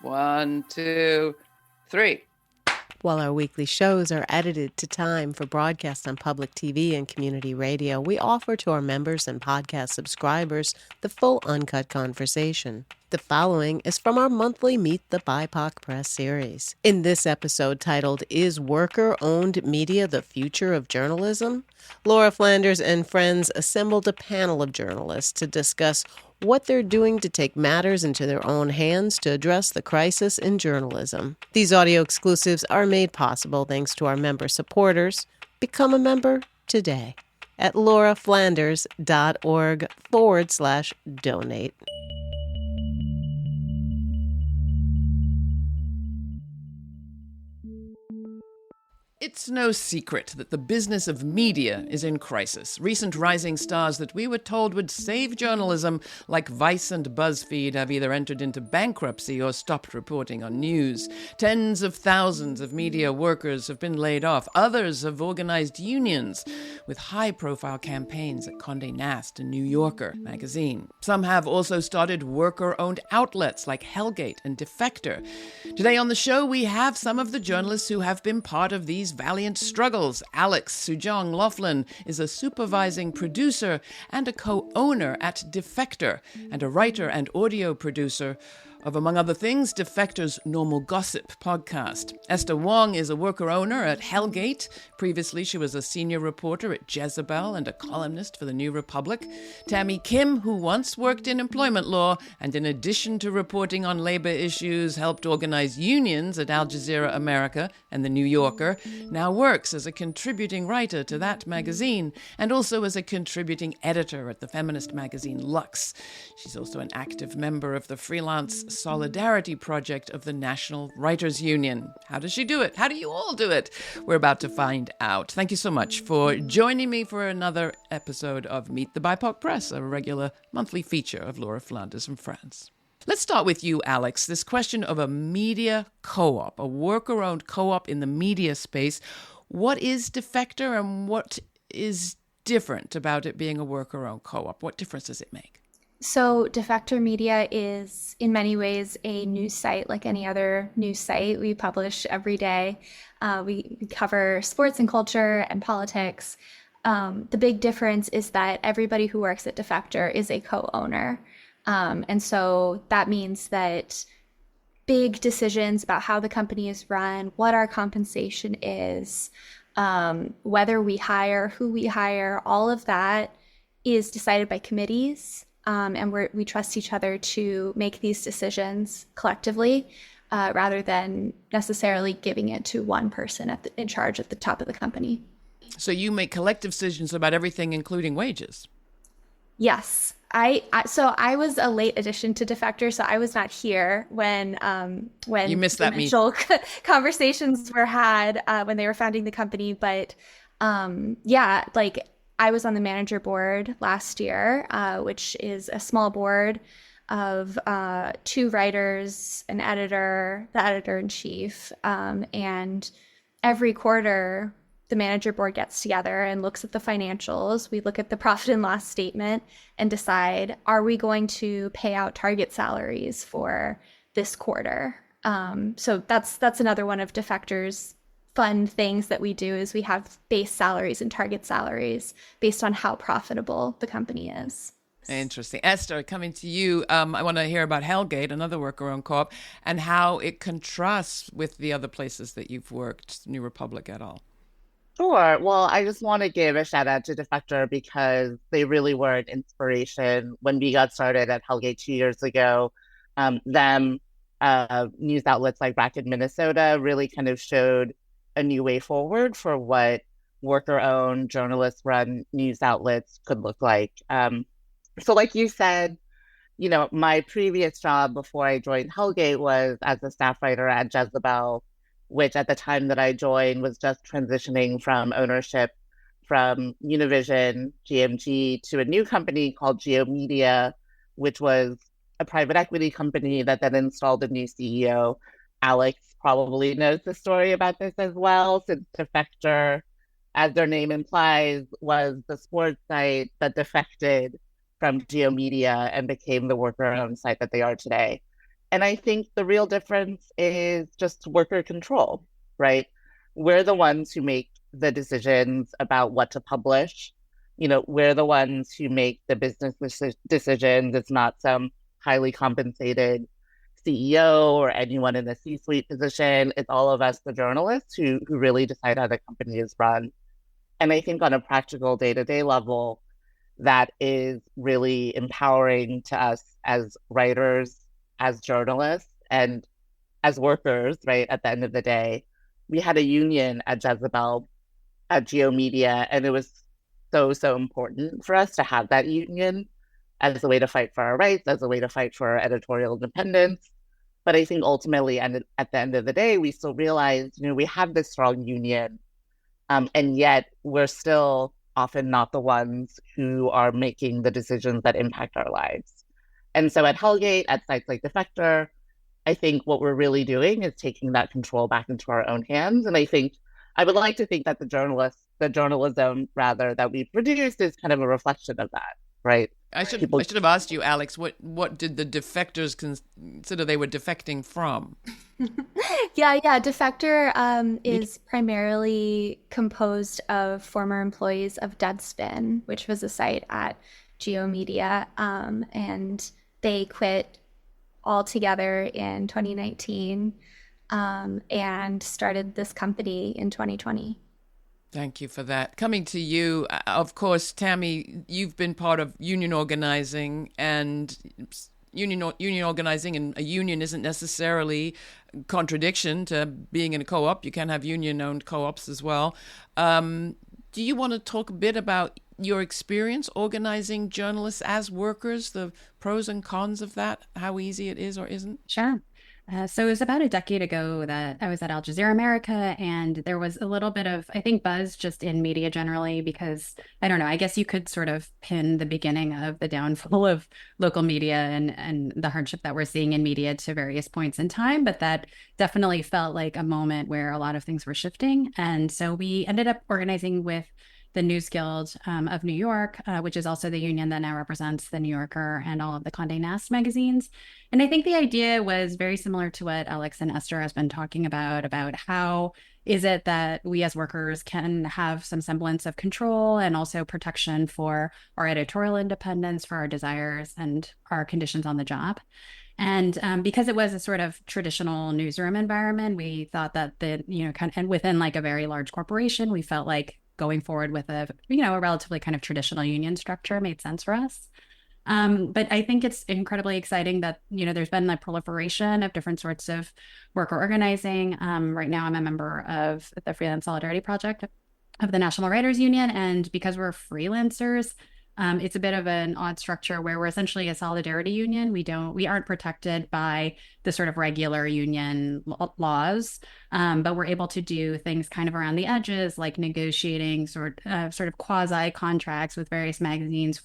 1, 2, 3. While our weekly shows are edited to time for broadcast on public TV and community radio, we offer to our members and podcast subscribers the full uncut conversation. The following is from our monthly Meet the BIPOC Press series. In this episode titled, Is Worker-Owned Media the Future of Journalism? Laura Flanders and friends assembled a panel of journalists to discuss what they're doing to take matters into their own hands to address the crisis in journalism. These audio exclusives are made possible thanks to our member supporters. Become a member today at lauraflanders.org/donate. It's no secret that the business of media is in crisis. Recent rising stars that we were told would save journalism, like Vice and Buzzfeed, have either entered into bankruptcy or stopped reporting on news. Tens of thousands of media workers have been laid off. Others have organized unions with high-profile campaigns at Condé, Nast, and New Yorker magazine. Some have also started worker-owned outlets like Hell Gate and Defector. Today on the show, we have some of the journalists who have been part of these valiant struggles. Alex Sujong Laughlin is a supervising producer and a co-owner at Defector, and a writer and audio producer of, among other things, Defector's Normal Gossip podcast. Esther Wang is a worker-owner at Hell Gate. Previously, she was a senior reporter at Jezebel and a columnist for the New Republic. Tammy Kim, who once worked in employment law and in addition to reporting on labor issues, helped organize unions at Al Jazeera America and the New Yorker, now works as a contributing writer to that magazine and also as a contributing editor at the feminist magazine Lux. She's also an active member of the freelance Solidarity Project of the National Writers Union. How does she do it? How do you all do it? We're about to find out. Thank you so much for joining me for another episode of Meet the BIPOC Press, a regular monthly feature of Laura Flanders and friends. Let's start with you, Alex. This question of a media co-op, a worker-owned co-op in the media space. What is Defector and what is different about it being a worker-owned co-op? What difference does it make? So Defector Media is in many ways a news site like any other news site. We publish every day. We cover sports and culture and politics. The big difference is that everybody who works at Defector is a co-owner. And so that means that big decisions about how the company is run, what our compensation is, whether we hire, who we hire, all of that is decided by committees. And we trust each other to make these decisions collectively, rather than necessarily giving it to one person in charge at the top of the company. So you make collective decisions about everything, including wages? Yes. So I was a late addition to Defector, so I was not here when you missed that initial conversations were had when they were founding the company. But I was on the manager board last year, which is a small board of 2 writers, an editor, the editor-in-chief, and every quarter the manager board gets together and looks at the financials. We look at the profit and loss statement and decide, are we going to pay out target salaries for this quarter? So that's another one of Defector's fun things that we do, is we have base salaries and target salaries based on how profitable the company is. Interesting. Esther, coming to you, I want to hear about Hell Gate, another worker-owned co-op, and how it contrasts with the other places that you've worked, New Republic et al. Sure. Well, I just want to give a shout out to Defector because they really were an inspiration when we got started at Hell Gate 2 years ago. News outlets like Bracken, Minnesota really kind of showed a new way forward for what worker-owned, journalist-run news outlets could look like. So like you said, my previous job before I joined Hell Gate was as a staff writer at Jezebel, which at the time that I joined was just transitioning from ownership from Univision, GMG, to a new company called Geo Media, which was a private equity company that then installed a new CEO. Alex probably knows the story about this as well, since Defector, as their name implies, was the sports site that defected from Geo Media and became the worker-owned site that they are today. And I think the real difference is just worker control, right? We're the ones who make the decisions about what to publish. We're the ones who make the business decisions. It's not some highly compensated CEO or anyone in a C-suite position. It's all of us, the journalists, who really decide how the company is run. And I think on a practical day-to-day level, that is really empowering to us as writers, as journalists, and as workers, right? At the end of the day, we had a union at Jezebel, at Geo Media, and it was so important for us to have that union as a way to fight for our rights, as a way to fight for our editorial independence. But I think ultimately, and at the end of the day, we still realized, we have this strong union, and yet we're still often not the ones who are making the decisions that impact our lives. And so at Hell Gate, at sites like Defector, I think what we're really doing is taking that control back into our own hands. And I would like to think that the journalism rather that we produced is kind of a reflection of that, right? I should have asked you, Alex, what did the defectors consider they were defecting from? Yeah. Defector is primarily composed of former employees of Deadspin, which was a site at Geo Media, and they quit altogether in 2019 and started this company in 2020. Thank you for that. Coming to you, of course, Tammy, you've been part of union organizing, and union organizing and a union isn't necessarily contradiction to being in a co-op. You can have union-owned co-ops as well. Do you want to talk a bit about your experience organizing journalists as workers, the pros and cons of that, how easy it is or isn't? Sure. So it was about a decade ago that I was at Al Jazeera America, and there was a little bit of, I think, buzz just in media generally, because, I don't know, I guess you could sort of pin the beginning of the downfall of local media and the hardship that we're seeing in media to various points in time. But that definitely felt like a moment where a lot of things were shifting. And so we ended up organizing with the News Guild of New York, which is also the union that now represents the New Yorker and all of the Condé Nast magazines. And I think the idea was very similar to what Alex and Esther has been talking about how is it that we as workers can have some semblance of control and also protection for our editorial independence, for our desires and our conditions on the job. And because it was a sort of traditional newsroom environment, we thought that and within like a very large corporation, we felt like going forward with a relatively kind of traditional union structure made sense for us. But I think it's incredibly exciting that, there's been a proliferation of different sorts of worker organizing. Right now, I'm a member of the Freelance Solidarity Project of the National Writers Union. And because we're freelancers, it's a bit of an odd structure where we're essentially a solidarity union. We aren't protected by the sort of regular union laws, but we're able to do things kind of around the edges, like negotiating sort of quasi contracts with various magazines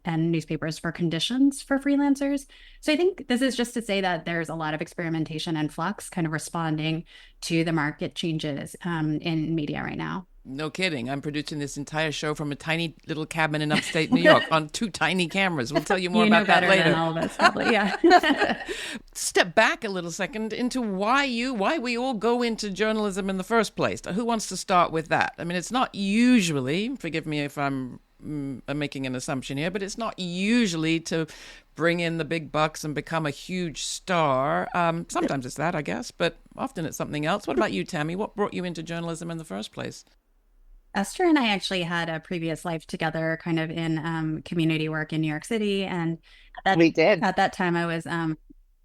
and newspapers for conditions for freelancers. So I think this is just to say that there's a lot of experimentation and flux, kind of responding to the market changes in media right now. No kidding. I'm producing this entire show from a tiny little cabin in upstate New York on 2 tiny cameras. We'll tell you more about that later. Than all of us, probably, yeah. Step back a little second into why we all go into journalism in the first place. Who wants to start with that? I mean, it's not usually, forgive me if I'm making an assumption here, but it's not usually to bring in the big bucks and become a huge star. Sometimes it's that, I guess, but often it's something else. What about you, Tammy? What brought you into journalism in the first place? Esther and I actually had a previous life together, kind of in community work in New York City, and we did. At that time, I was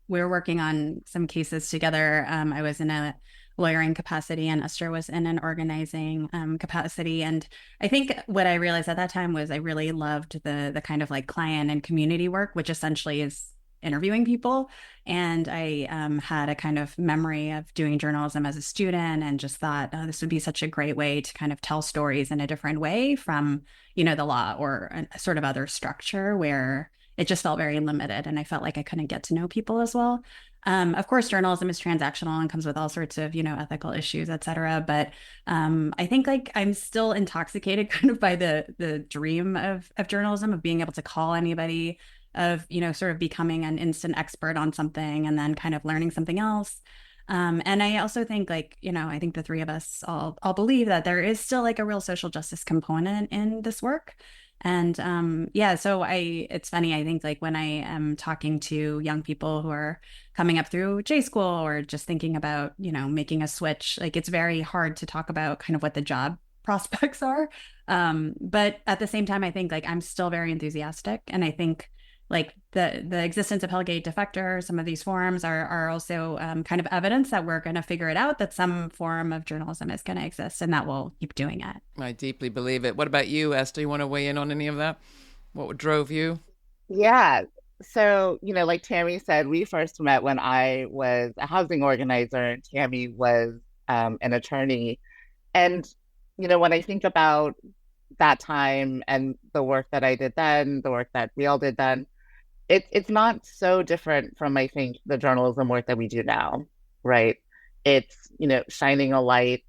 we were working on some cases together. I was in a lawyering capacity, and Esther was in an organizing capacity. And I think what I realized at that time was I really loved the kind of like client and community work, which essentially is interviewing people. And I had a kind of memory of doing journalism as a student and just thought, oh, this would be such a great way to kind of tell stories in a different way from, the law or a sort of other structure where it just felt very limited. And I felt like I couldn't get to know people as well. Of course, journalism is transactional and comes with all sorts of, ethical issues, et cetera. But I think like I'm still intoxicated kind of by the dream of journalism, of being able to call anybody of, sort of becoming an instant expert on something and then kind of learning something else. And I also think I think the three of us all believe that there is still like a real social justice component in this work. And so it's funny, I think like when I am talking to young people who are coming up through J school or just thinking about, making a switch, like it's very hard to talk about kind of what the job prospects are. But at the same time, I think like I'm still very enthusiastic. And I think like the existence of Hell Gate, Defector, some of these forums are also kind of evidence that we're going to figure it out, that some form of journalism is going to exist and that we'll keep doing it. I deeply believe it. What about you, Esther? You want to weigh in on any of that? What drove you? Yeah. So, like Tammy said, we first met when I was a housing organizer and Tammy was an attorney. And, when I think about that time and the work that I did then, the work that we all did then, it's not so different from, I think, the journalism work that we do now, right? It's, shining a light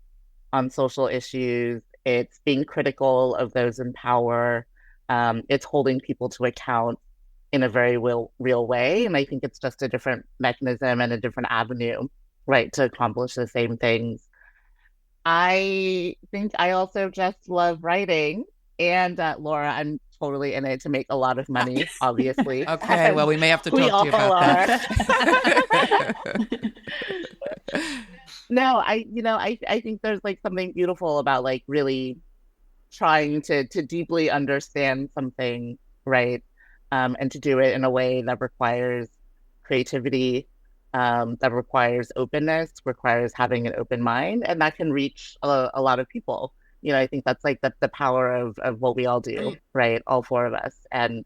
on social issues. It's being critical of those in power. It's holding people to account in a very real way. And I think it's just a different mechanism and a different avenue, right, to accomplish the same things. I think I also just love writing. And Laura, I'm totally in it to make a lot of money, obviously. Okay, well, we may have to talk to you about that. No, I think there's like something beautiful about like really trying to deeply understand something, right? And to do it in a way that requires creativity, that requires openness, requires having an open mind, and that can reach a lot of people. I think that's like the power of what we all do, right? All four of us. And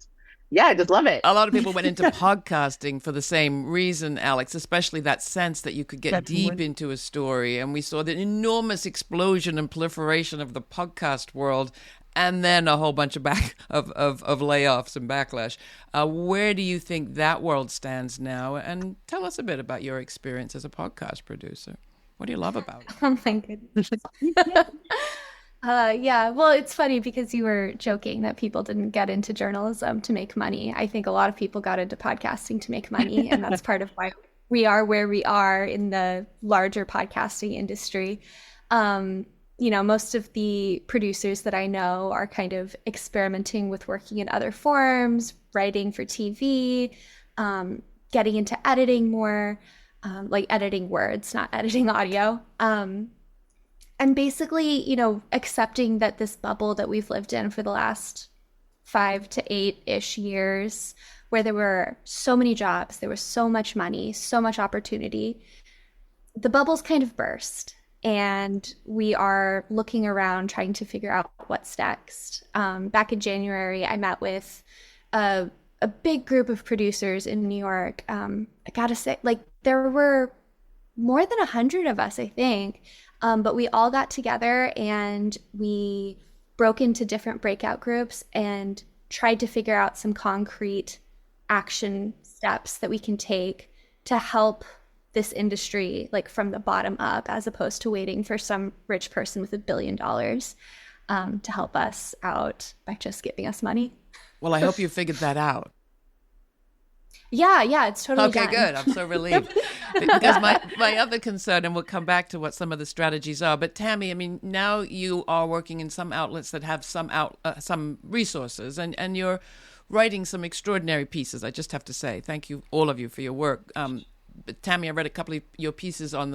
yeah, I just love it. A lot of people went into podcasting for the same reason, Alex, especially that sense that you could get deep into a story. And we saw the enormous explosion and proliferation of the podcast world, and then a whole bunch of layoffs and backlash. Where do you think that world stands now? And tell us a bit about your experience as a podcast producer. What do you love about it? Oh my goodness. Yeah, well, it's funny because you were joking that people didn't get into journalism to make money. I think a lot of people got into podcasting to make money, and that's part of why we are where we are in the larger podcasting industry. Most of the producers that I know are kind of experimenting with working in other forms, writing for TV, getting into editing more, like editing words, not editing audio. And basically, accepting that this bubble that we've lived in for the last 5 to 8-ish years, where there were so many jobs, there was so much money, so much opportunity, the bubble's kind of burst. And we are looking around trying to figure out what's next. Back in January, I met with a big group of producers in New York. I gotta say, like, there were more than 100 of us, I think. But we all got together and we broke into different breakout groups and tried to figure out some concrete action steps that we can take to help this industry, like from the bottom up, as opposed to waiting for some rich person with $1 billion to help us out by just giving us money. Well, I hope you figured that out. Yeah, it's totally okay, done. Good. I'm so relieved. Because my other concern, and we'll come back to what some of the strategies are, but Tammy, I mean, now you are working in some outlets that have some resources, and you're writing some extraordinary pieces. I just have to say, thank you, all of you, for your work. But Tammy, I read a couple of your pieces on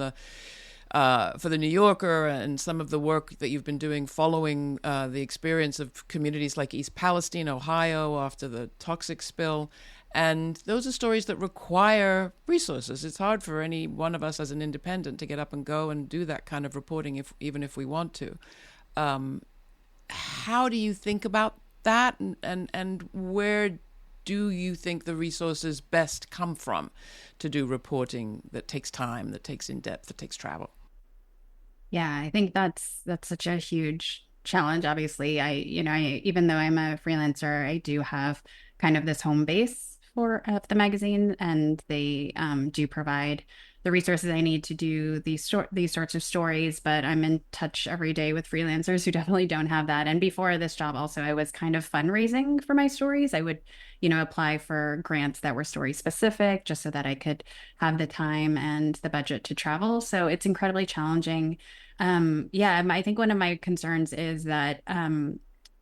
for the New Yorker, and some of the work that you've been doing following the experience of communities like East Palestine, Ohio, after the toxic spill. And those are stories that require resources. It's hard for any one of us as an independent to get up and go and do that kind of reporting, even if we want to. How do you think about that, and where do you think the resources best come from to do reporting that takes time, that takes in-depth, that takes travel? Yeah, I think that's such a huge challenge. Obviously, I even though I'm a freelancer, I do have kind of this home base for the magazine, and they do provide the resources I need to do these sorts of stories, but I'm in touch every day with freelancers who definitely don't have that. And before this job also, I was kind of fundraising for my stories. I would, apply for grants that were story specific just so that I could have the time and the budget to travel. So it's incredibly challenging. I think one of my concerns is that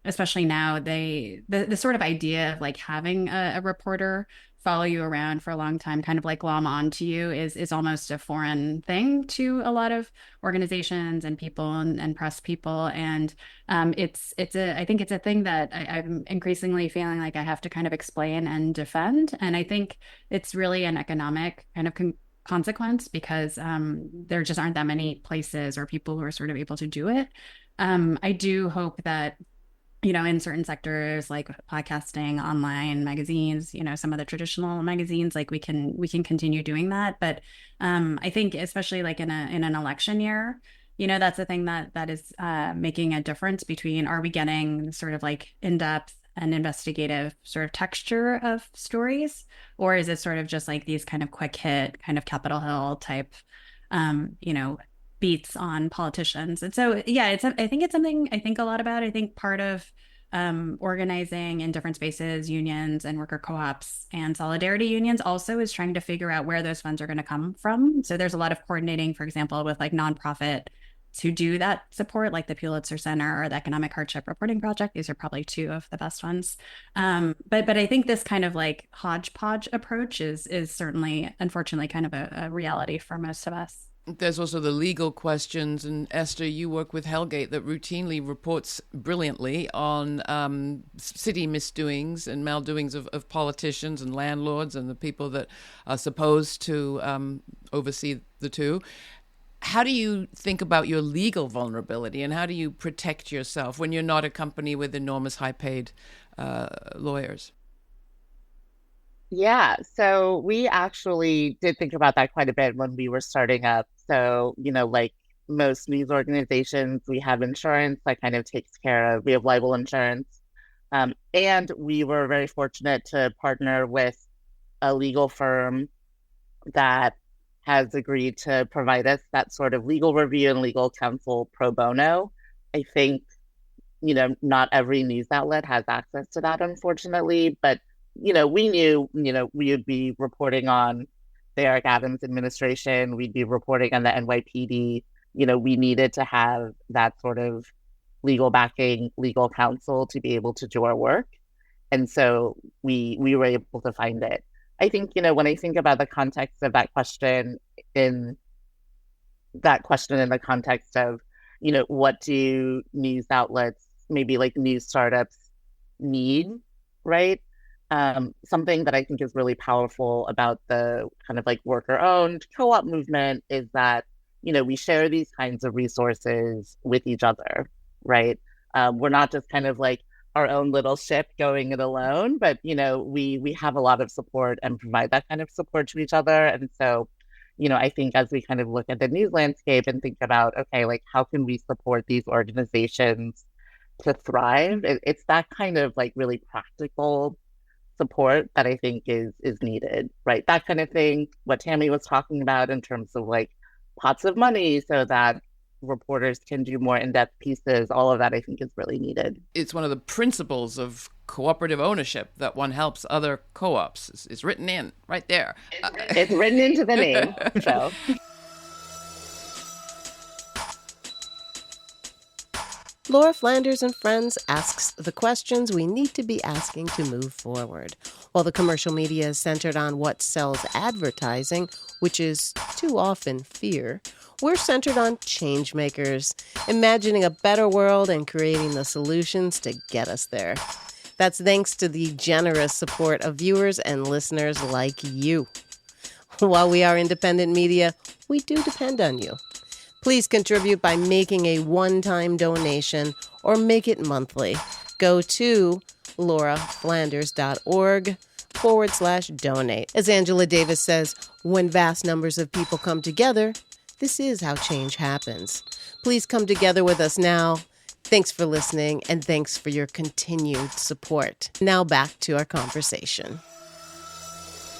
especially now, the sort of idea of like having a reporter follow you around for a long time, kind of like glom onto you, is almost a foreign thing to a lot of organizations and people and press people. And I think it's a thing that I'm increasingly feeling like I have to kind of explain and defend. And I think it's really an economic kind of consequence because there just aren't that many places or people who are sort of able to do it. I do hope that in certain sectors like podcasting, online magazines, some of the traditional magazines, like we can continue doing that. But I think especially like in an election year, that's the thing that is making a difference between, are we getting sort of like in-depth and investigative sort of texture of stories, or is it sort of just like these kind of quick hit kind of Capitol Hill type beats on politicians? And so, yeah, I think it's something I think a lot about. I think part of organizing in different spaces, unions and worker co-ops and solidarity unions also is trying to figure out where those funds are going to come from. So there's a lot of coordinating, for example, with like nonprofit to do that support, like the Pulitzer Center or the Economic Hardship Reporting Project. These are probably two of the best ones. But I think this kind of like hodgepodge approach is certainly, unfortunately, kind of a reality for most of us. There's also the legal questions, and Esther, you work with Hell Gate that routinely reports brilliantly on city misdoings and maldoings of politicians and landlords and the people that are supposed to oversee the two. How do you think about your legal vulnerability, and how do you protect yourself when you're not a company with enormous high-paid lawyers? Yeah, so we actually did think about that quite a bit when we were starting up. So, like most news organizations, we have insurance that kind of takes care of, we have libel insurance. And we were very fortunate to partner with a legal firm that has agreed to provide us that sort of legal review and legal counsel pro bono. I think, not every news outlet has access to that, unfortunately, but we knew, we would be reporting on the Eric Adams administration. We'd be reporting on the NYPD. We needed to have that sort of legal backing, legal counsel to be able to do our work. And so we were able to find it. I think, when I think about the context of that question in the context of, what do news outlets, maybe like news startups need, right? Something that I think is really powerful about the kind of like worker-owned co-op movement is that, we share these kinds of resources with each other, right? We're not just kind of like our own little ship going it alone, but, we have a lot of support and provide that kind of support to each other. And so, I think as we kind of look at the news landscape and think about, okay, like how can we support these organizations to thrive? It's that kind of like really practical support that I think is needed, right? That kind of thing, what Tammy was talking about in terms of like pots of money so that reporters can do more in-depth pieces, all of that I think is really needed. It's one of the principles of cooperative ownership that one helps other co-ops. It's written in right there. It's written into the name. So. Laura Flanders and Friends asks the questions we need to be asking to move forward. While the commercial media is centered on what sells advertising, which is too often fear, we're centered on change makers, imagining a better world and creating the solutions to get us there. That's thanks to the generous support of viewers and listeners like you. While we are independent media, we do depend on you. Please contribute by making a one-time donation or make it monthly. Go to lauraflanders.org/donate. As Angela Davis says, when vast numbers of people come together, this is how change happens. Please come together with us now. Thanks for listening, and thanks for your continued support. Now back to our conversation.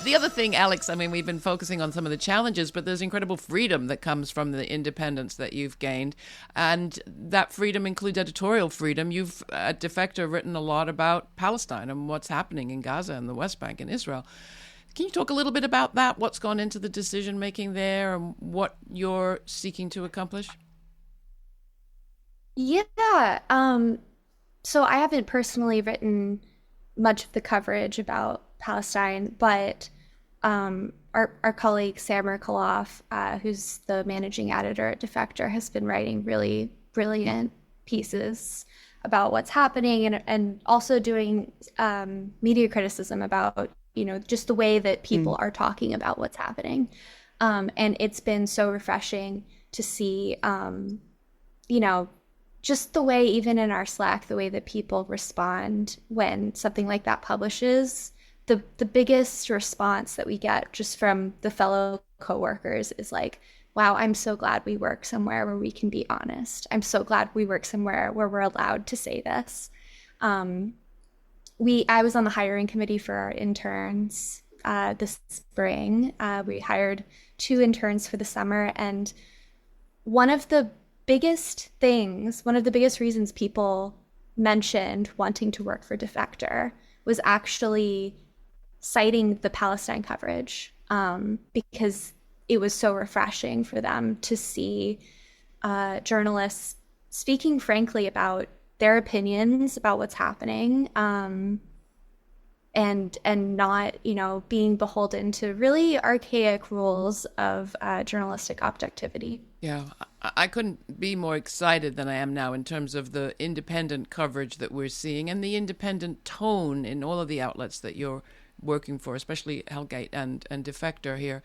The other thing, Alex, I mean, we've been focusing on some of the challenges, but there's incredible freedom that comes from the independence that you've gained. And that freedom includes editorial freedom. You've, at Defector, written a lot about Palestine and what's happening in Gaza and the West Bank and Israel. Can you talk a little bit about that, what's gone into the decision-making there and what you're seeking to accomplish? Yeah. So I haven't personally written much of the coverage about Palestine, but our colleague Samer Khalaf, who's the managing editor at Defector, has been writing really brilliant pieces about what's happening and also doing media criticism about, just the way that people are talking about what's happening. And it's been so refreshing to see, just the way, even in our Slack, the way that people respond when something like that publishes. The biggest response that we get just from the fellow coworkers is like, wow, I'm so glad we work somewhere where we can be honest. I'm so glad we work somewhere where we're allowed to say this. I was on the hiring committee for our interns this spring. We hired 2 interns for the summer, and one of the biggest reasons people mentioned wanting to work for Defector was actually citing the Palestine coverage, because it was so refreshing for them to see journalists speaking frankly about their opinions about what's happening, and not, being beholden to really archaic rules of journalistic objectivity. Yeah, I couldn't be more excited than I am now in terms of the independent coverage that we're seeing and the independent tone in all of the outlets that you're working for, especially Hell Gate and Defector here,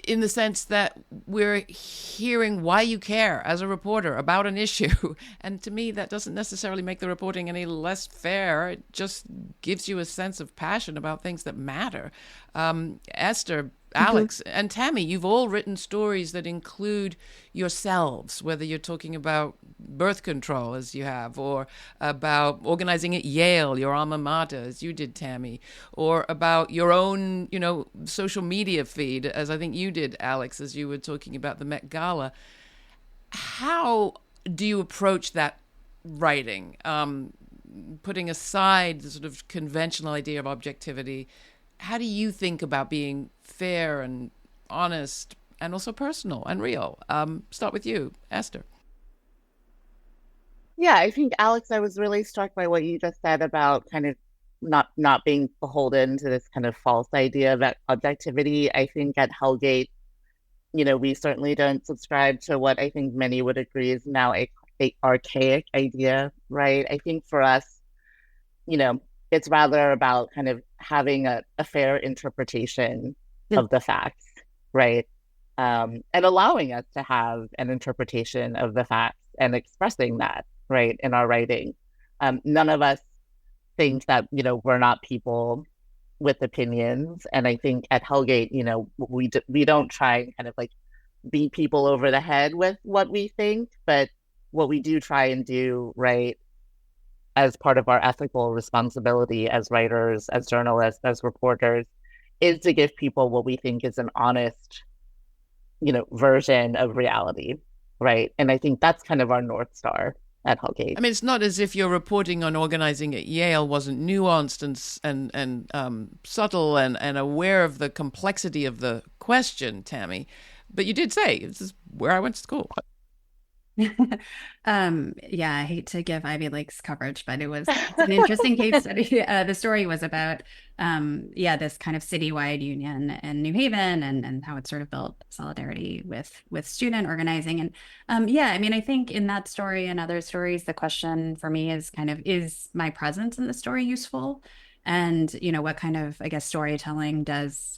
in the sense that we're hearing why you care as a reporter about an issue. And to me, that doesn't necessarily make the reporting any less fair. It just gives you a sense of passion about things that matter. Esther, Alex, and Tammy, you've all written stories that include yourselves, whether you're talking about birth control, as you have, or about organizing at Yale, your alma mater, as you did, Tammy, or about your own, social media feed, as I think you did, Alex, as you were talking about the Met Gala. How do you approach that writing, putting aside the sort of conventional idea of objectivity? How do you think about being fair and honest and also personal and real? Start with you, Esther. Yeah, I think, Alex, I was really struck by what you just said about kind of not being beholden to this kind of false idea of objectivity. I think at Hell Gate, we certainly don't subscribe to what I think many would agree is now a archaic idea, right? I think for us, it's rather about kind of having a fair interpretation of the facts, right? And allowing us to have an interpretation of the facts and expressing that, right, in our writing. None of us think that, we're not people with opinions. And I think at Hell Gate, we don't try and kind of like beat people over the head with what we think, but what we do try and do, right, as part of our ethical responsibility as writers, as journalists, as reporters, is to give people what we think is an honest, version of reality, right? And I think that's kind of our North Star at Hell Gate. I mean, it's not as if your reporting on organizing at Yale wasn't nuanced and subtle and aware of the complexity of the question, Tammy. But you did say, this is where I went to school. Yeah, I hate to give Ivy League's coverage, but it's an interesting case study. The story was about, this kind of citywide union in New Haven and how it sort of built solidarity with student organizing. And I mean, I think in that story and other stories, the question for me is kind of, is my presence in the story useful? And, what kind of, I guess, storytelling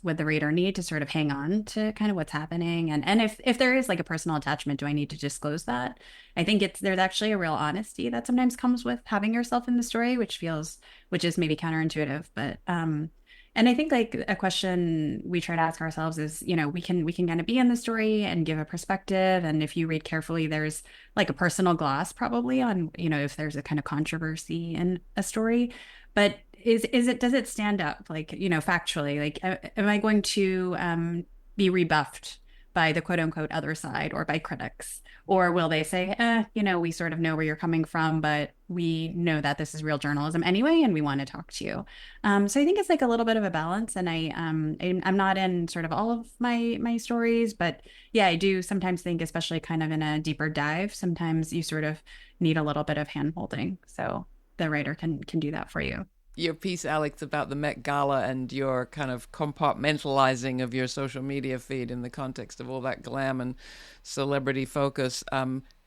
would the reader need to sort of hang on to kind of what's happening? And if there is like a personal attachment, do I need to disclose that? I think there's actually a real honesty that sometimes comes with having yourself in the story, which is maybe counterintuitive. But, and I think like a question we try to ask ourselves is, we can kind of be in the story and give a perspective. And if you read carefully, there's like a personal gloss probably on, if there's a kind of controversy in a story. But does it stand up, like, factually? Like, am I going to be rebuffed by the quote unquote other side or by critics? Or will they say, we sort of know where you're coming from, but we know that this is real journalism anyway, and we want to talk to you. So I think it's like a little bit of a balance. And I'm not in sort of all of my stories, but yeah, I do sometimes think, especially kind of in a deeper dive, sometimes you sort of need a little bit of hand holding. So the writer can do that for you. Your piece, Alex, about the Met Gala and your kind of compartmentalizing of your social media feed in the context of all that glam and celebrity focus,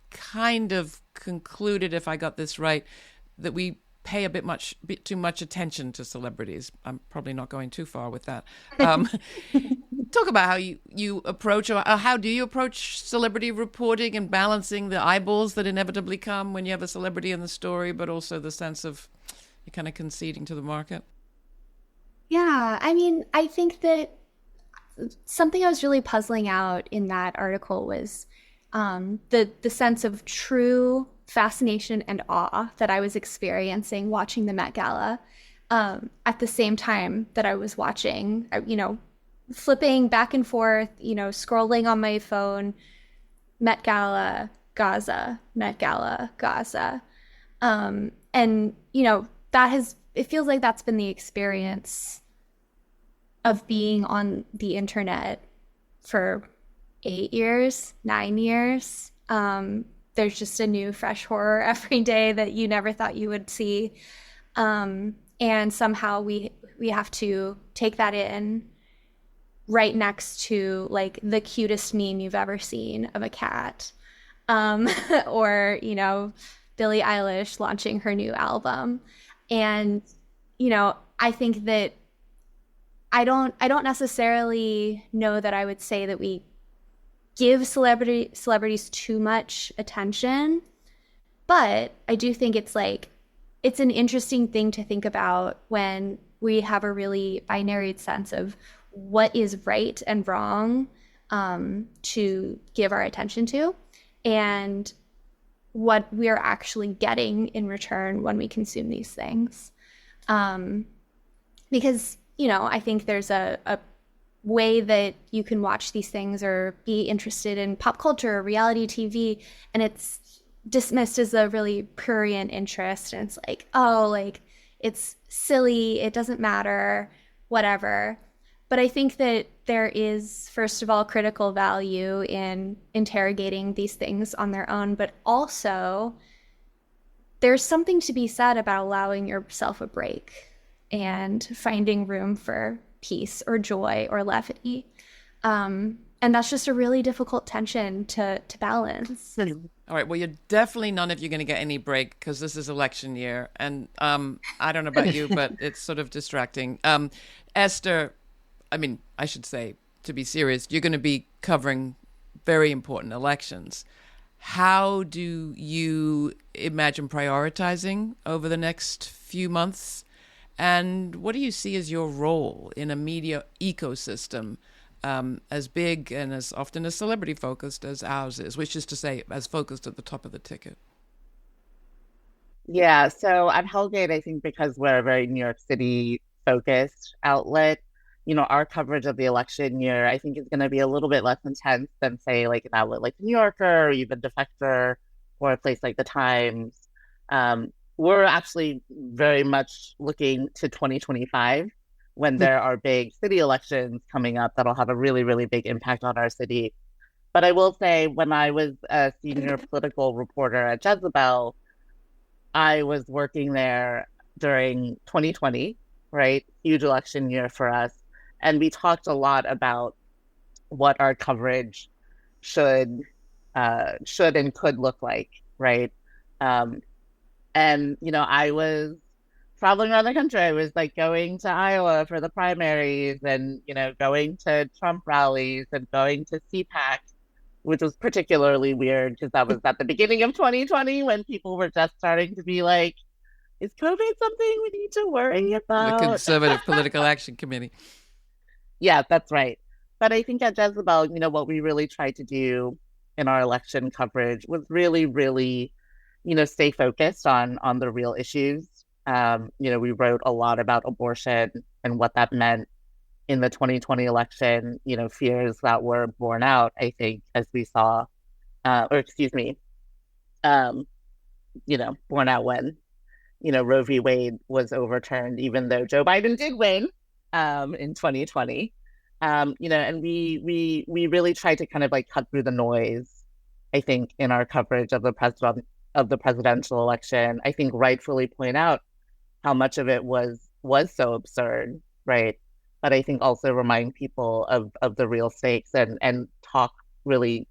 kind of concluded, if I got this right, that we pay a bit too much attention to celebrities. I'm probably not going too far with that. Talk about how you approach, or how do you approach celebrity reporting and balancing the eyeballs that inevitably come when you have a celebrity in the story, but also the sense of you're kind of conceding to the market? Yeah, I mean, I think that something I was really puzzling out in that article was the sense of true fascination and awe that I was experiencing watching the Met Gala at the same time that I was watching, flipping back and forth, scrolling on my phone, Met Gala, Gaza, Met Gala, Gaza. And, it feels like that's been the experience of being on the internet for 8 years, 9 years. There's just a new fresh horror every day that you never thought you would see. And somehow we have to take that in right next to like the cutest meme you've ever seen of a cat. Or, Billie Eilish launching her new album. And, I think that I don't necessarily know that I would say that we give celebrities too much attention, but I do think it's an interesting thing to think about when we have a really binary sense of what is right and wrong to give our attention to, and what we are actually getting in return when we consume these things. Because, I think there's a way that you can watch these things or be interested in pop culture or reality TV, and it's dismissed as a really prurient interest. And it's like, it's silly, it doesn't matter, whatever. But I think that there is, first of all, critical value in interrogating these things on their own, but also there's something to be said about allowing yourself a break and finding room for peace or joy or levity. And that's just a really difficult tension to balance. All right. Well, you're definitely none of you going to get any break because this is election year. And I don't know about you, but it's sort of distracting. Esther, I should say, to be serious, you're going to be covering very important elections. How do you imagine prioritizing over the next few months? And what do you see as your role in a media ecosystem as big and as often as celebrity focused as ours is, which is to say, as focused at the top of the ticket? Yeah, so at Hell Gate, I think because we're a very New York City focused outlet, our coverage of the election year, I think, is going to be a little bit less intense than, say, like an outlet like the New Yorker or even Defector or a place like the Times. We're actually very much looking to 2025 when there are big city elections coming up that'll have a really, really big impact on our city. But I will say, when I was a senior political reporter at Jezebel, I was working there during 2020, right? Huge election year for us. And we talked a lot about what our coverage should and could look like, right? And, I was traveling around the country. I was going to Iowa for the primaries and, going to Trump rallies and going to CPAC, which was particularly weird because that was at the beginning of 2020 when people were just starting to be like, is COVID something we need to worry about? The Conservative Political Action Committee. Yeah, that's right. But I think at Jezebel, what we really tried to do in our election coverage was really, really, stay focused on the real issues. We wrote a lot about abortion and what that meant in the 2020 election, fears that were borne out, I think, as we saw, borne out when, Roe v. Wade was overturned, even though Joe Biden did win in 2020. And we really tried to kind of like cut through the noise, I think, in our coverage of the presidential election. I think rightfully point out how much of it was so absurd, right? But I think also remind people of the real stakes and talk really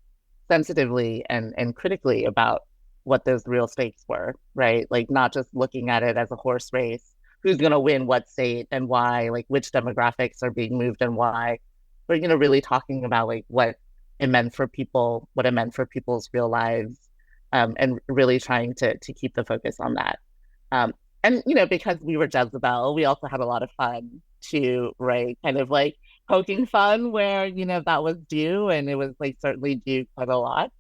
sensitively and critically about what those real stakes were, right? Like not just looking at it as a horse race, who's going to win what state and why, like which demographics are being moved and why, but, really talking about like what it meant for people, what it meant for people's real lives, and really trying to keep the focus on that. And, because we were Jezebel, we also had a lot of fun too, right? Kind of like poking fun where, that was due, and it was like certainly due quite a lot.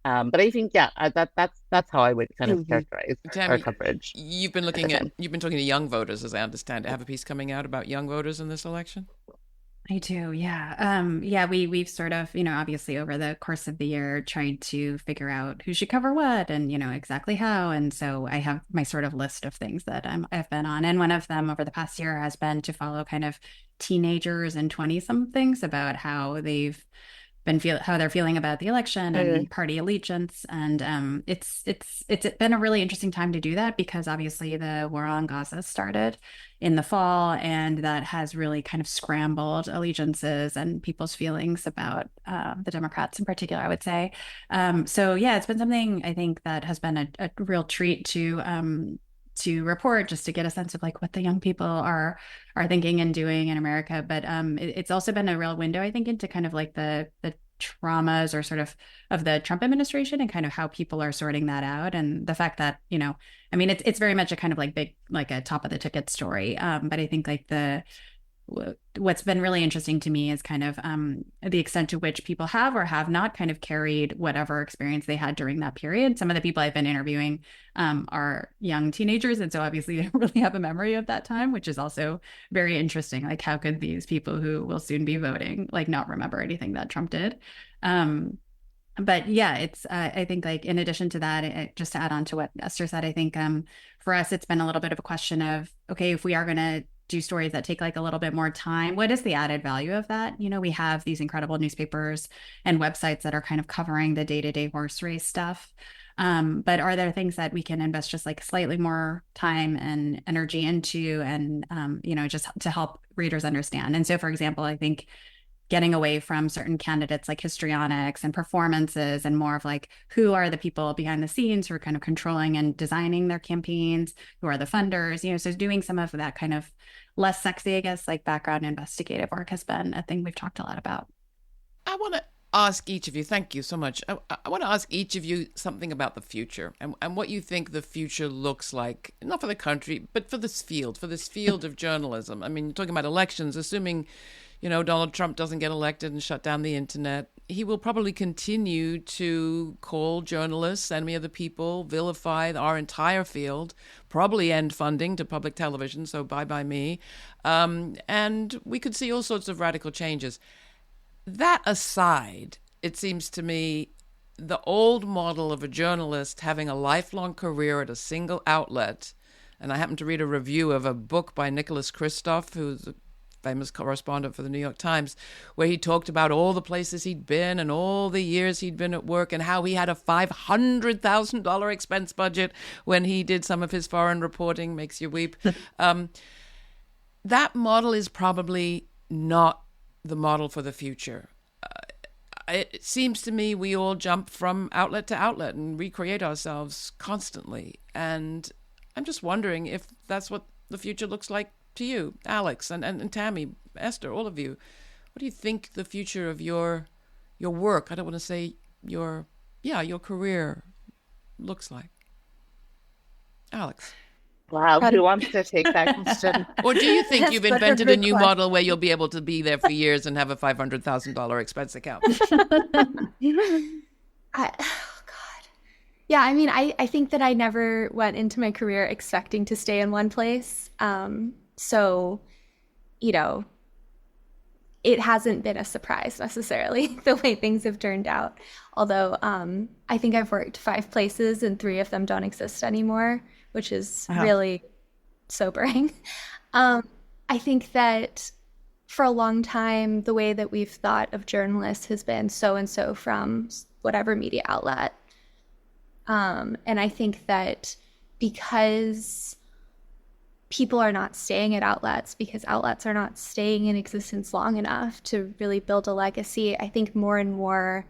But I think, that's how I would kind of characterize Tammy, our coverage. You've been talking to young voters, as I understand it. Have a piece coming out about young voters in this election? I do, yeah. We've sort of, obviously over the course of the year tried to figure out who should cover what and, exactly how. And so I have my sort of list of things that I've been on. And one of them over the past year has been to follow kind of teenagers and 20-somethings about how they've how they're feeling about the election and party allegiance. And it's been a really interesting time to do that because obviously the war on Gaza started in the fall, and that has really kind of scrambled allegiances and people's feelings about the Democrats in particular, I would say. It's been something I think that has been a real treat to report, just to get a sense of like what the young people are thinking and doing in America. But it's also been a real window, I think, into kind of like the traumas or sort of the Trump administration and kind of how people are sorting that out. And the fact that, it's very much a kind of like big, like a top of the ticket story. But I think like what's been really interesting to me is kind of the extent to which people have or have not kind of carried whatever experience they had during that period. Some of the people I've been interviewing are young teenagers. And so obviously they don't really have a memory of that time, which is also very interesting. Like how could these people who will soon be voting, like not remember anything that Trump did? But yeah, it's, I think like in addition to that, just to add on to what Esther said, I think for us, it's been a little bit of a question of, okay, if we are going to do stories that take like a little bit more time, what is the added value of that? We have these incredible newspapers and websites that are kind of covering the day-to-day horse race stuff. But are there things that we can invest just like slightly more time and energy into and, just to help readers understand? And so, for example, I think getting away from certain candidates like histrionics and performances and more of like, who are the people behind the scenes who are kind of controlling and designing their campaigns, who are the funders, so doing some of that kind of less sexy, I guess, like background investigative work has been a thing we've talked a lot about. I want to ask each of you, thank you so much. I want to ask each of you something about the future and what you think the future looks like, not for the country, but for this field of journalism. I mean, you're talking about elections, assuming Donald Trump doesn't get elected and shut down the internet, he will probably continue to call journalists enemy of the people, vilify our entire field, probably end funding to public television, so bye me. And we could see all sorts of radical changes. That aside, it seems to me the old model of a journalist having a lifelong career at a single outlet, and I happened to read a review of a book by Nicholas Kristof, who's a famous correspondent for the New York Times, where he talked about all the places he'd been and all the years he'd been at work and how he had a $500,000 expense budget when he did some of his foreign reporting. Makes you weep. That model is probably not the model for the future. It seems to me we all jump from outlet to outlet and recreate ourselves constantly. And I'm just wondering if that's what the future looks like to you, Alex, and Tammy, Esther, all of you. What do you think the future of your work, I don't want to say your career looks like? Alex. Wow, who wants to take that question? Or do you think you've invented a new model where you'll be able to be there for years and have a $500,000 expense account? Yeah, I mean, I think that I never went into my career expecting to stay in one place. So, you know, it hasn't been a surprise necessarily the way things have turned out. Although I think I've worked 5 places and 3 of them don't exist anymore, which is really sobering. I think that for a long time, the way that we've thought of journalists has been so and so from whatever media outlet. And I think that because people are not staying at outlets, because outlets are not staying in existence long enough to really build a legacy, I think more and more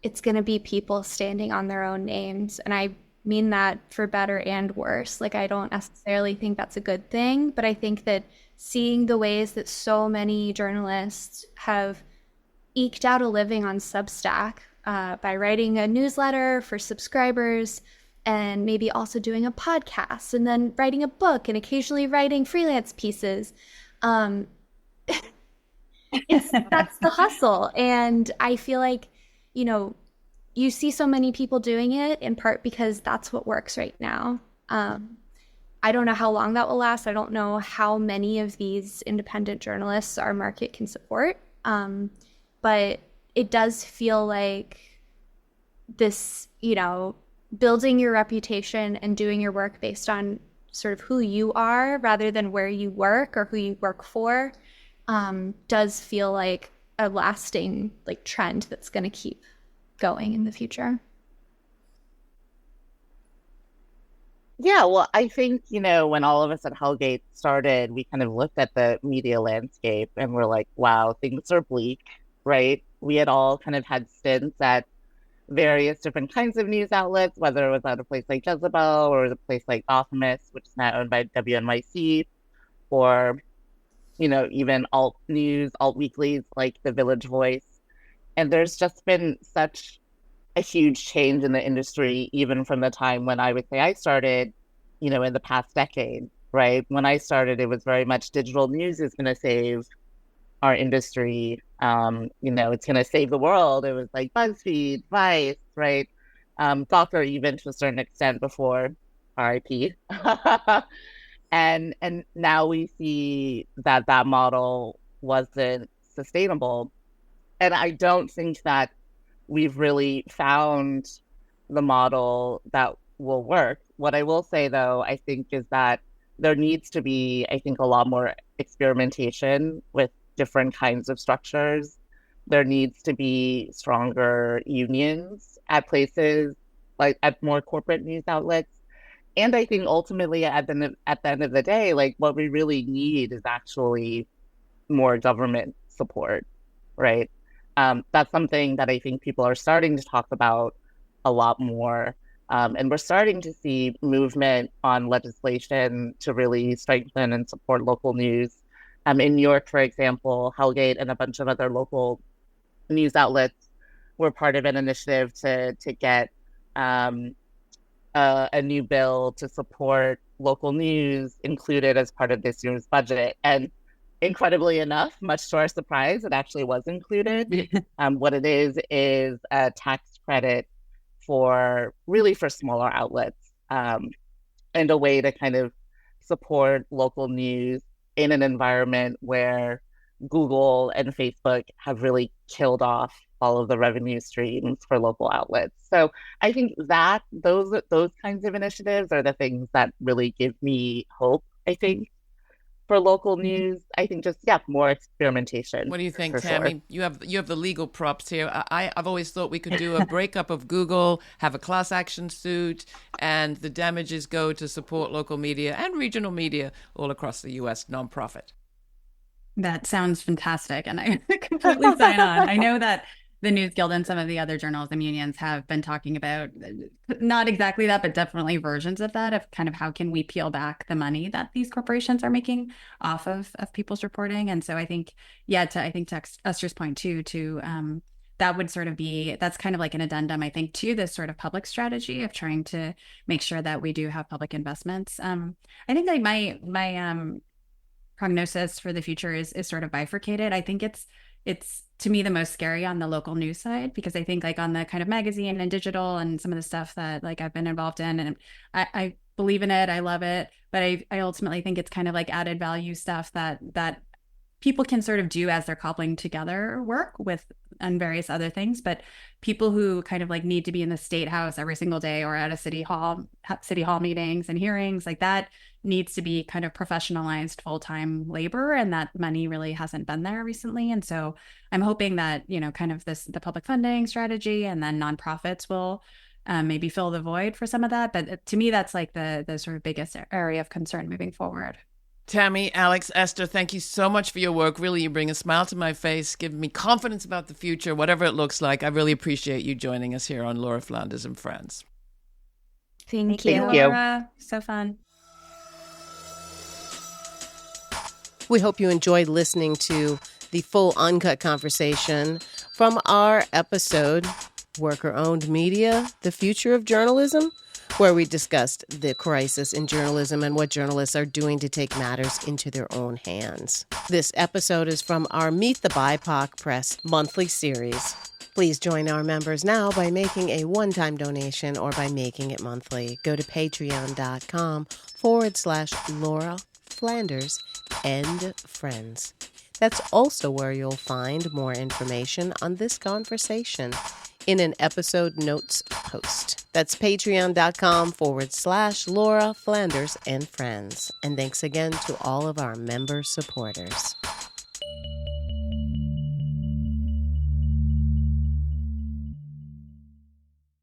it's going to be people standing on their own names. And I mean that for better and worse. Like, I don't necessarily think that's a good thing, but I think that seeing the ways that so many journalists have eked out a living on Substack by writing a newsletter for subscribers, and maybe also doing a podcast, and then writing a book, and occasionally writing freelance pieces. That's the hustle. And I feel like, you know, you see so many people doing it in part because that's what works right now. I don't know how long that will last. I don't know how many of these independent journalists our market can support. But it does feel like this, you know, building your reputation and doing your work based on sort of who you are rather than where you work or who you work for, does feel like a lasting like trend that's going to keep going in the future. Yeah, well, I think, you know, when all of us at Hell Gate started, we kind of looked at the media landscape and we're like, wow, things are bleak, right? We had all kind of had stints at various different kinds of news outlets, whether it was at a place like Jezebel or a place like Optimist, which is now owned by WNYC, or, you know, even alt news, alt weeklies like The Village Voice. And there's just been such a huge change in the industry, even from the time when I would say I started, you know, in the past decade, right? When I started, it was very much digital news is going to save our industry. You know, it's going to save the world. It was like BuzzFeed, Vice, right? Gawker even to a certain extent before RIP. And now we see that that model wasn't sustainable. And I don't think that we've really found the model that will work. What I will say, though, I think is that there needs to be, I think, a lot more experimentation with different kinds of structures. There needs to be stronger unions at places like at more corporate news outlets. And I think ultimately at the end of the day, like what we really need is actually more government support, right? That's something that I think people are starting to talk about a lot more. And we're starting to see movement on legislation to really strengthen and support local news. In New York, for example, Hell Gate and a bunch of other local news outlets were part of an initiative to get a new bill to support local news included as part of this year's budget. And incredibly enough, much to our surprise, it actually was included. What it is a tax credit for smaller outlets, and a way to kind of support local news in an environment where Google and Facebook have really killed off all of the revenue streams for local outlets. So I think that those kinds of initiatives are the things that really give me hope, I think, for local news. I think just, more experimentation. What do you think, Tammy? Sure. You have the legal props here. I've always thought we could do a breakup of Google, have a class action suit, and the damages go to support local media and regional media all across the U.S. nonprofit. That sounds fantastic, and I completely sign on. I know that the News Guild and some of the other journalism unions have been talking about not exactly that, but definitely versions of that, of kind of how can we peel back the money that these corporations are making off of people's reporting. And so I think, to Esther's point too, that would sort of that's kind of like an addendum, I think, to this sort of public strategy of trying to make sure that we do have public investments. I think like my prognosis for the future is sort of bifurcated. I think it's it's to me the most scary on the local news side, because I think like on the kind of magazine and digital and some of the stuff that like I've been involved in, and I believe in it, I love it, but I ultimately think it's kind of like added value stuff that people can sort of do as they're cobbling together work with and various other things. But people who kind of like need to be in the state house every single day or at a city hall meetings and hearings, like that needs to be kind of professionalized full-time labor, and that money really hasn't been there recently. And so I'm hoping that, you know, kind of the public funding strategy and then nonprofits will maybe fill the void for some of that. But to me, that's like the sort of biggest area of concern moving forward. Tammy, Alex, Esther, thank you so much for your work. Really, you bring a smile to my face, give me confidence about the future, whatever it looks like. I really appreciate you joining us here on Laura Flanders and Friends. Thank you. Thank you. Laura. So fun. We hope you enjoyed listening to the full uncut conversation from our episode, Worker-Owned Media, The Future of Journalism, where we discussed the crisis in journalism and what journalists are doing to take matters into their own hands. This episode is from our Meet the BIPOC Press monthly series. Please join our members now by making a one-time donation or by making it monthly. Go to patreon.com/Laura Flanders and Friends. That's also where you'll find more information on this conversation in an episode notes post. That's patreon.com/Laura Flanders and Friends. And thanks again to all of our member supporters.